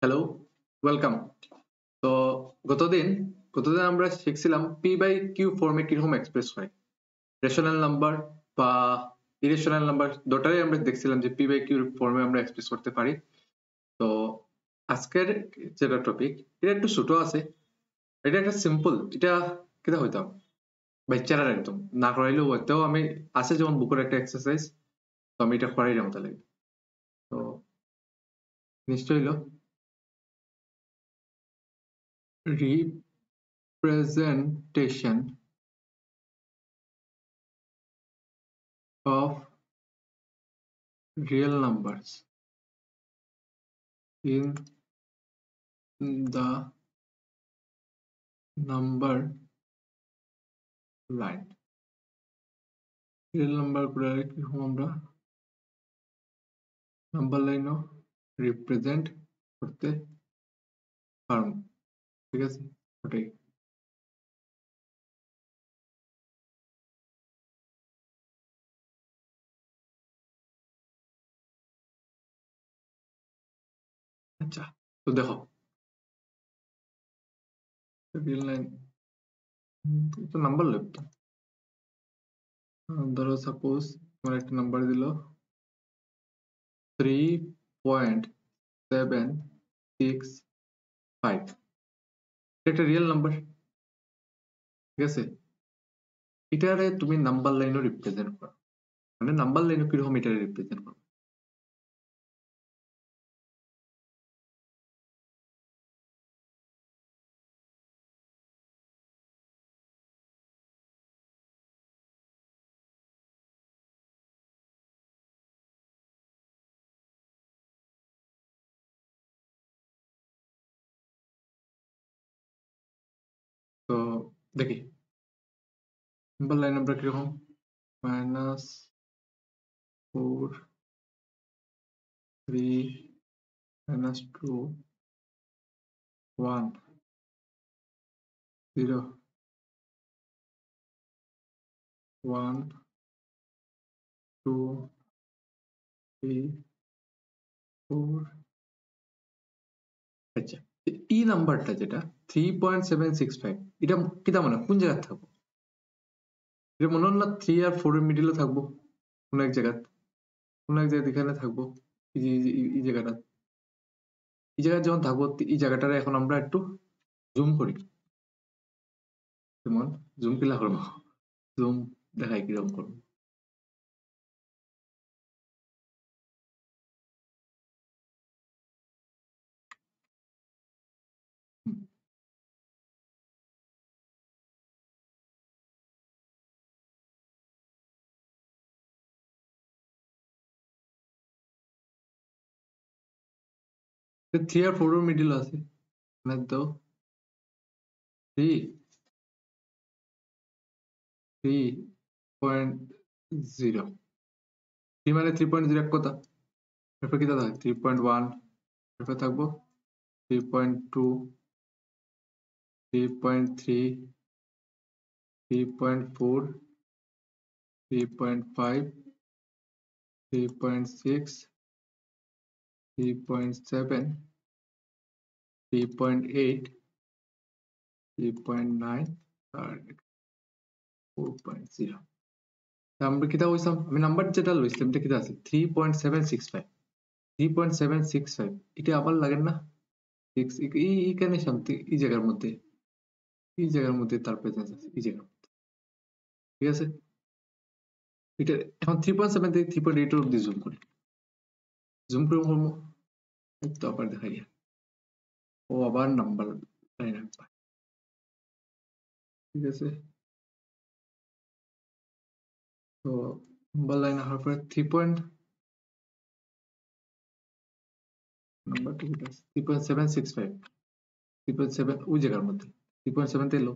Hello, welcome. তো গতদিন গতদিন আমরা শিখছিলাম পি বাই কিউ ফর্মে কিরকম এক্সপ্রেস হয়। রেশনাল নাম্বার বা ইরেশনাল নাম্বার দুটাই আমরা দেখছিলাম যে পি বাই কিউ ফর্মে আমরা এক্সপ্রেস করতে পারি। তো আজকের যেটা টপিক এটা একটু ছোট আছে, এটা একটা সিম্পল, এটা কেটা হইতাম বাচ্চারা একদম না করাইলেও হইতেও আমি আছে যেমন বুকের একটা এক্সারসাইজ, তো আমি এটা করাই যাবো তাহলে। তো নিশ্চয়ই হইলো representation of real numbers in the number line. real number গুলোকে কিরকম আমরা নাম্বার লাইনও রিপ্রেজেন্ট করতে পারবো, ঠিক আছে? ওটাই। আচ্ছা, তো দেখো রিয়েল লাইন তো নাম্বার লিখতো, ধরো সাপোজ আমার একটা নাম্বার দিল 3.765, একটা রিয়েল নাম্বার, ঠিক আছে? এটারে তুমি নাম্বার লাইনও রিপ্রেজেন্ট করো, মানে নাম্বার লাইনও কিরকম এটারে রিপ্রেজেন্ট করো। তো দেখি নাম্বার লাইন আমরা কিরকম, -4 3 -2 1 0 1 2 3 4। আচ্ছা, এই নাম্বারটা যেটা 3.765, এটা কিটা মানে কোন জায়গায় থাকবো? এটা মনে হয় না 3 আর 4 এর মিডিলে থাকবো, কোন এক জায়গায়, কোন এক জায়গায় এখানে থাকবো। এই জায়গাটা, এই জায়গায় যখন থাকবো, এই জায়গাটারে এখন আমরা একটু জুম করি। যেমন জুম কিলা করবো, জুম দেখাই কিরকম করবো। 3 আর 4 এর মিডিল আছে, মানে তো 3 3.0, 3 মানে 3.0 এক কথা, এরপর কিটা থাকে 3.1, এরপর থাকবো 3.2 3.3 3.4 3.5 3.6 3.7 3.8 3.9 আর 4.0। আমরা কিটা হইছাম, আমি নাম্বার যেটা লইছিলাম এটা কিটা আছে 3.765, 3.765 এটা আবার লাগেন না 6, এইখানে শান্তি, এই জায়গার মধ্যে, এই জায়গার মধ্যে তার প্রেজেন্স আছে, এই জায়গার মধ্যে, ঠিক আছে? এটা এখন 3.7 থেকে 3.8 অব্দি জুম করি, জুম করে করবো, তো আবার দেখাই, ও আবার নাম্বার লাইন রাখবা, ঠিক আছে? তো নাম্বার লাইন আসার পরে 3.765 3.7 ওই জায়গার মধ্যে 3.7 তে এলো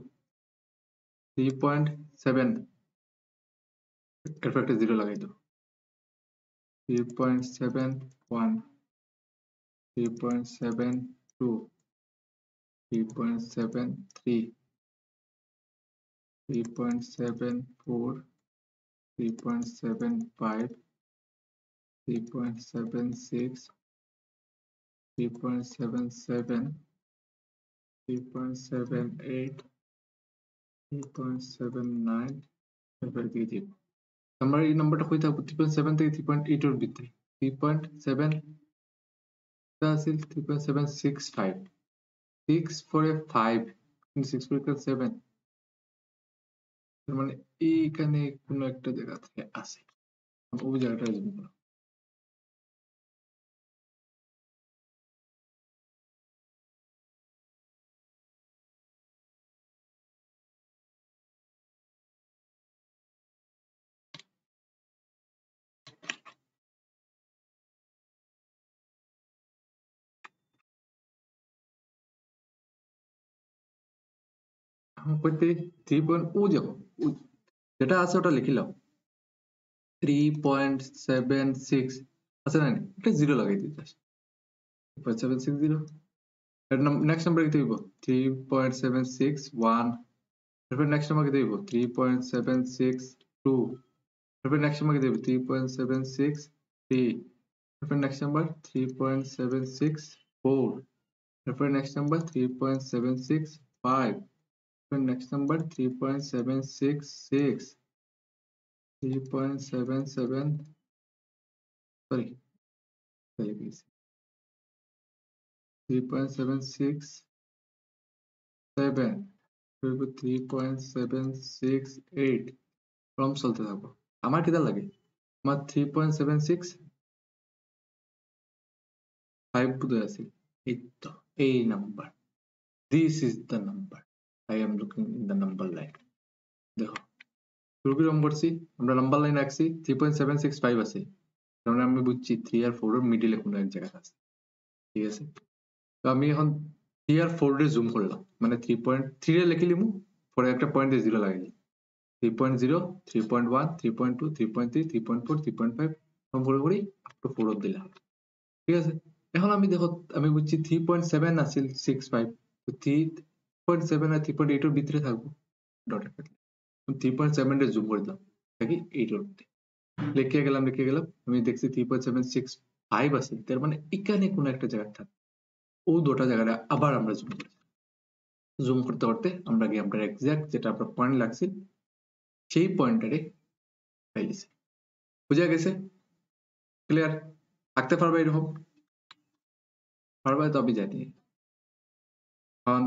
3.7, এরপর একটা জিরো লাগাই দাও, 3.71 3.72 3.73 3.74 3.75 3.76 3.77 3.78 3.79 এবার দিয়ে দিব আমরা এই নাম্বারটা কই থাকবো 3.7 থেকে 3.8 এর ভিতরে 3.7 টা আছে 3.765 6 for a 5 কিন্তু 6 for a 7 তার মানে এইখানে কোনো একটা জায়গাতে আছে ওই জায়গাটা জুম করো हम করতে 3. ও দেখো যেটা আছে ওটা লিখে নাও 3.76 আছে না এটা জিরো লাগাই দিই জাস্ট 3.760 এর নেক্সট নাম্বার কি দিব 3.761 এরপর নেক্সট নাম্বার কি দিব 3.762 এরপর নেক্সট নাম্বার কি দিব 3.763 এরপর নেক্সট নাম্বার 3.764 এরপর নেক্সট নাম্বার 3.765 এরপর নেক্সট নাম্বার 3.766 3.77 sorry 3.767 3.768 ফর্ম চলতে থাকবো আমার কিটা লাগে আমার 3.765 বোধহয় আছে এই তো এই number this is the number I am looking in the number line দেখো শুরু কিরকম করছি আমরা নাম্বার লাইন রাখছি 3.765 আছে কারণ আমি বুঝছি 3 আর 4 এর মিডলে কোনো এক জায়গায় আছে ঠিক আছে তো আমি এখন 3 আর 4 এ জুম করলাম মানে 3.3 এ লিখে লিমু পরে একটা পয়েন্টে 0 লাগাই 3.0 3.1 3.2 3.3 3.4 3.5 এরকম করে করি আপ টু 4 অবধি দিলাম ঠিক আছে এখন আমি দেখো আমি বুঝছি 3.7 আছিল 65 তো 3.7 আর 3.8 এর ভিতরে থাকবো ডটের কাটলে 3.7 এ জুম করে দিলাম দেখি 8 এর মধ্যে লিখে গেলাম আমি দেখছি 3.765 আছে তার মানে এখানে কোনো একটা জায়গা থাকবে ও দুটো জায়গাটা আবার আমরা জুম করতে করতে আমরা গিয়ে আমরা এক্সাক্ট যেটা আমরা পয়েন্ট লাগছে সেই পয়েন্টারে পাইছি বুঝা গেছে ক্লিয়ার থাকতে পারবে এরকম পারবে তো আমি জানি এখন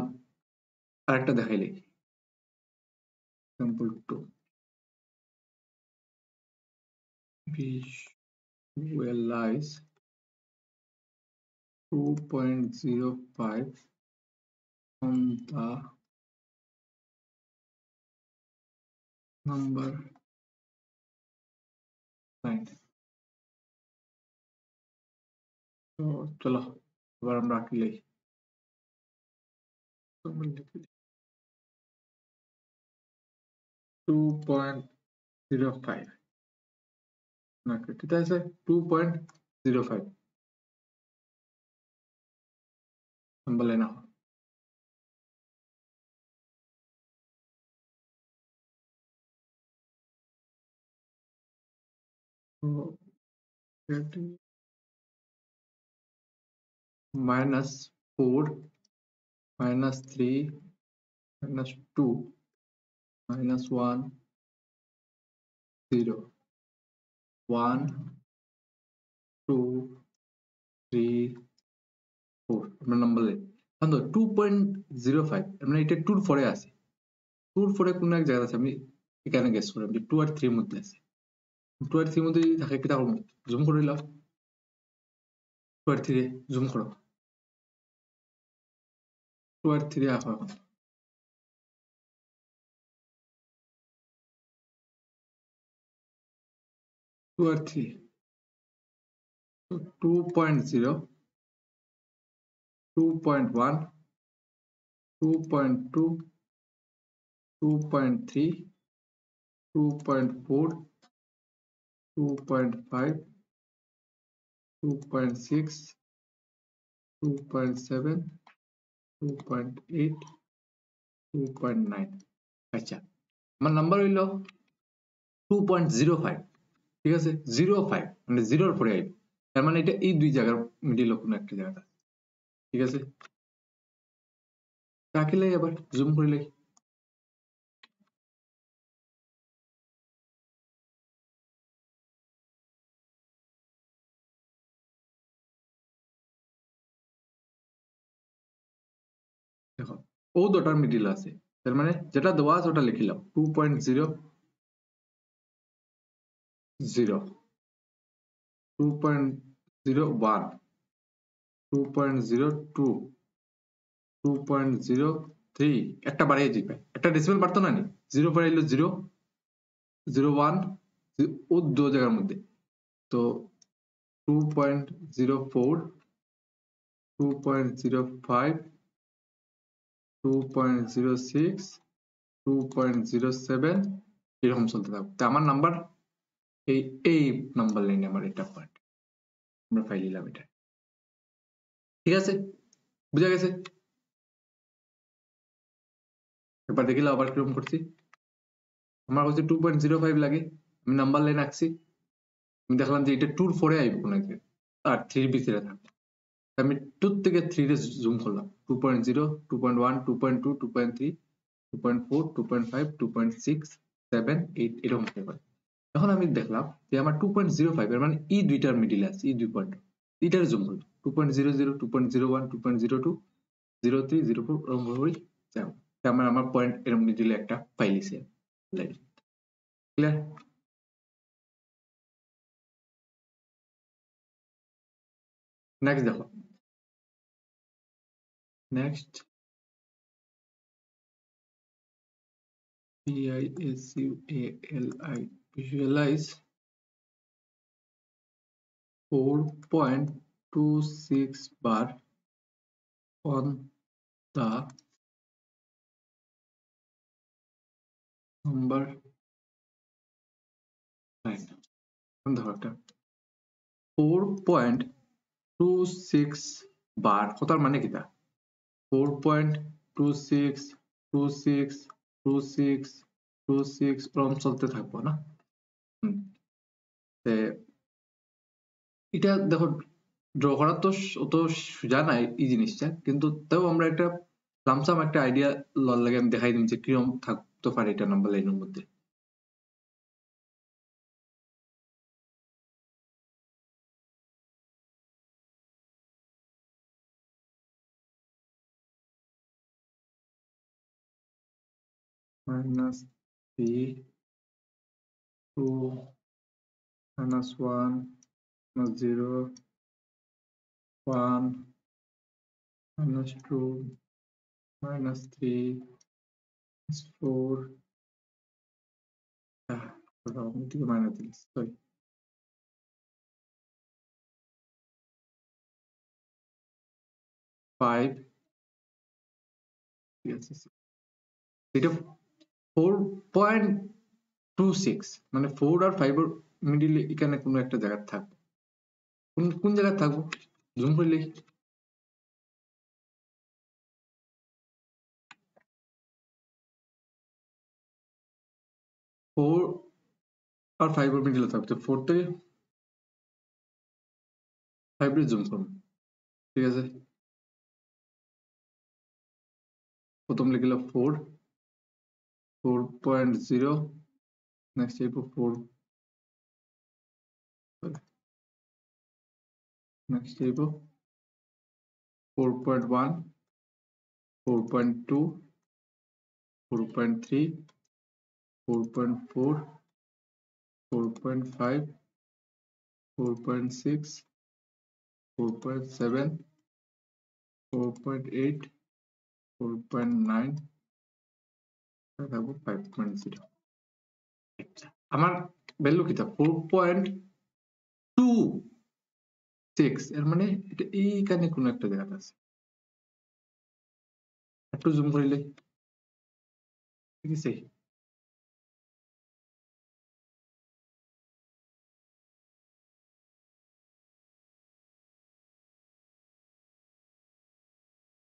আরেকটা দেখাইলে example 2 visualize 2.05 on the number line তো চলো এবার আমরা আঁকি লিখি 2.05 না ঠিক আছে 2.05 নাম্বার লাইন আঁকো তো -4 -3 -2 -1 0 1 2 3 4 আমরা নাম্বার লাইন এখন 2.05 আমরা এটা 2 এর পরে আছে 2 এর পরে কোন এক জায়গা আছে আমি এখানে গেস করলাম যে 2 আর 3 এর মধ্যে আছে 2 আর 3 এর মধ্যে যদি থাকে কি তাহলে জুম করে নিলাম 2 আর 3 জুম করো 2 আর 3 আঁকো এখন 2 আর 3 so 2.0 2.1 2.2 2.3 2.4 2.5 2.6 2.7 2.8 2.9 আচ্ছা আমার নাম্বার হইল 2.05 ঠিক আছে 05 মানে 0 এর পরে আইব তার মানে এটা এই দুই জায়গার মিডিল কোনো একটা জায়গা ঠিক আছে রাখিলে আবার জুম করিলে দেখো ও দুটার মিডিল আছে তার মানে যেটা দেওয়া আছে ওটা লিখিলাম 2.0 0 2.01 2.02 2.03 একটা বাড়িয়ে দিবে একটা ডেসিমেল বাড়তো না নি 0 বাড়াইলো 0 01 ও দু জায়গার মধ্যে তো 2.04 2.05 2.06 2.07 এরকম চলতে থাকবে তো আমার নাম্বার এই এই নাম্বার লাইনে আমার এটা পয়েন্ট আমরা ফাইল নিলাম এটা ঠিক আছে বুঝা গেছে এবার দেখিলে আবার কিরকম করছি আমার হচ্ছে 2.05 লাগে আমি নাম্বার লাইন আঁকছি আমি দেখলাম যে এটা 2 4 এ আইব নাকি আর 3 ভিতরে থাকবে আমি 2 থেকে 3 এ জুম করলাম 2.0 2.1 2.2 2.3 2.4 2.5 2.6 7 8 এরকম হতে পারে এখন আমি দেখলাম যে আমার 2.05 এর মানে এই দুইটার মিডিল আছে এই দুই পয়েন্ট এটার জুম করব 2.00 2.01 2.02 03 04 এরকম ভাবে যাব আমার আমার পয়েন্ট এর মিডিলে একটা ফাইল আছে ক্লিয়ার নেক্সট দেখো next VISUALI visualize 4.26 bar on the number line ধরো একটা 4.26 বার কথার মানে কিটা 4.26 26 26 26 এরকম চলতে থাকবো না এটা দেখো ড্র করার তো অত সোজা নাই এই জিনিসটা কিন্তু তাও আমরা একটা লামসাম একটা আইডিয়া লওয়ার লাগে আমি দেখাই দিম যে কিরকম থাকতে পারে এটা নাম্বার লাইনের মধ্যে minus 3 2 minus 1 minus 0 1 minus 2 minus 3 minus 4 minus 3 sorry 5 ঠিক আছে এটা 4.26 মানে 4 আর 5 এর মিডিলে এখানে কোনো একটা জায়গা থাকবে কোন কোন জায়গায় থাকবো জুম করে লিখি 4 আর 5 এর মিডিলে থাকবে তো 4 থেকে 5 এ জুম করবো ঠিক আছে প্রথম লিখলাম 4 4.0 নেক্সট যাইবো 4 নেক্সট যাইবো 4.1 4.2 4.3 4.4 4.5 4.6 4.7 4.8 4.9 থাকবো 5.0 আমার ভ্যালু কিটা 4.26 এর মানে এটা এইখানে কোনো একটা জায়গাতে আছে একটু জুম করিলে ঠিক আছে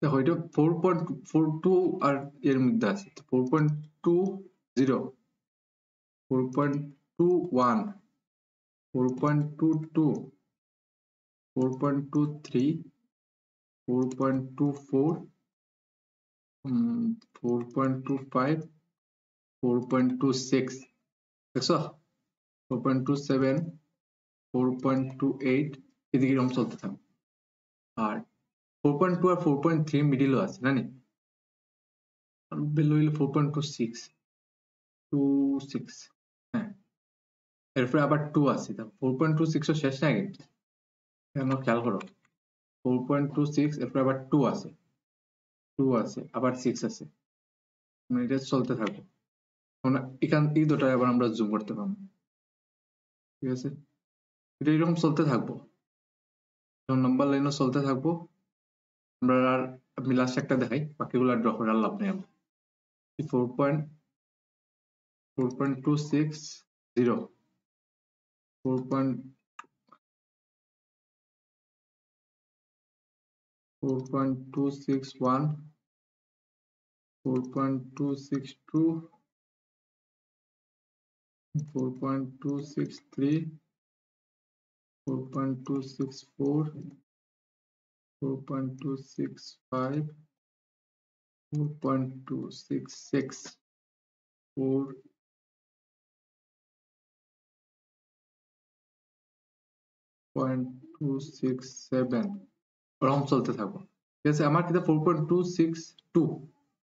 দেখো এটা 4.42 আর এর মধ্যে আছে 4.20 4.21 4.22 4.23 4.24, 4.25, 4.26, দেখছো 4.27, 4.28 এদিকে এরকম চলতে থাকবে। আর 4.2 আর 4.3 মিডিলও আছে জানি, ভ্যালু হইলো 4.26, 26, হ্যাঁ এরপরে আবার 2 আছে, 4.26 ও শেষ না কিন্তু, কেন খেয়াল করো 4.26 এরপরে আবার 2 আছে, 2 আছে আবার 6 আছে, মানে এটা চলতে থাকবে। এখান এই দুটাই আবার আমরা জুম করতে পারবো, ঠিক আছে, এটা এরকম চলতে থাকবো, নাম্বার লাইনও চলতে থাকবো। আমরা আর আমি লাস্ট একটা দেখাই, বাকিগুলো ড্র করে আর লাভ নেই। আমরা 4.260, 4.261, 4.262, 4.263, 4.264, 4.265, 4.266, 4.267 ওরকম চলতে থাকবো, ঠিক আছে। আমার কিন্তু 4.262,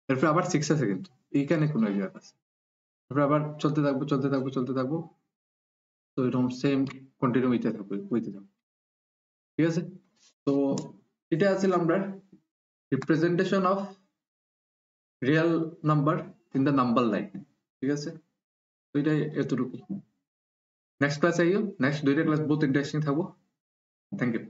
এরপরে আবার 6 আছে কিন্তু এইখানে কোনো জায়গা আছে, তারপরে আবার চলতে থাকবো চলতে থাকবো চলতে থাকবো, তো এরকম সেম কন্টিনিউ হইতে থাকবে ঠিক আছে। তো এটা আছে আমরা representation of real number in the number line, ঠিক আছে। তো এটা এতটুকুই, নেক্সট ক্লাস আইও, নেক্সট দুইটা ক্লাস বহুত ইন্টারেস্টিং থাকবো। Thank you.